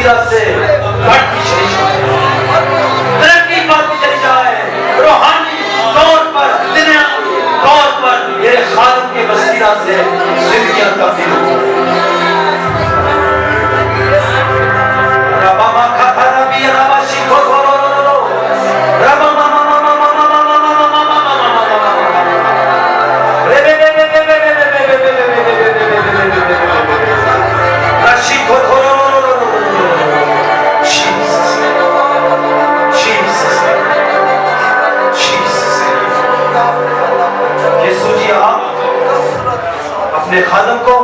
बसीरत से बढ़ती चली जाए, तरक्की पाती चली जाए, रूहानी तौर पर, दुनियावी तौर पर मेरे खालिक के बसीरत से जिंदगियां तब्दील हो। रबा खाता रबी रबा शिखो रबा अपने खादम को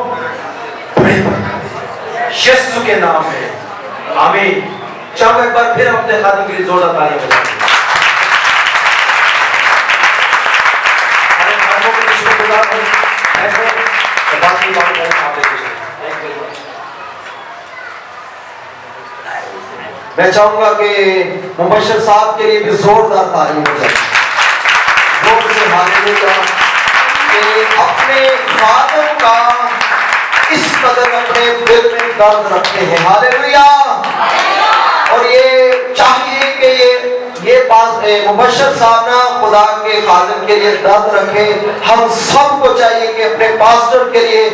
बड़ी यीशु के नाम में आमीन। चाहो एक बार फिर अपने खादम के लिए जोरदार तालियां बजाएं। अरे खादमों के लिए शुक्रगुजार हूं। ऐसे बाकी बात करें आप देखिए। मैं चाहूंगा कि मुबश्शिर साहब के लिए भी जोरदार तालियां बजाएं। जोर से हालेलुया। अपने खादम का इस कदर अपने दिल में दर्द रखते हैं, हालेलुया। और ये चाहिए कि ये बात मुबश्शिर साहब ना खुदा के खादम के लिए दर्द रखे। हम सबको चाहिए कि अपने पास्टर के लिए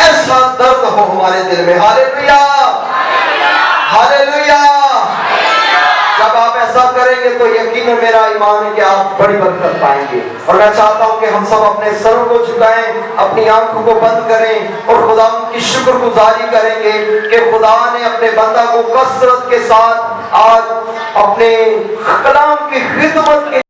ऐसा दर्द हो हमारे दिल में, हालेलुया हालेलुया। जब आप ऐसा करेंगे तो यकीनन मेरा ईमान है कि आप बड़ी बरकत पाएंगे। और मैं चाहता हूं कि हम सब अपने सरों को झुकाएं, अपनी आंखों को बंद करें और खुदा की शुक्रगुजारी करेंगे कि खुदा ने अपने बंदा को कसरत के साथ आज अपने कलाम की खिदमत के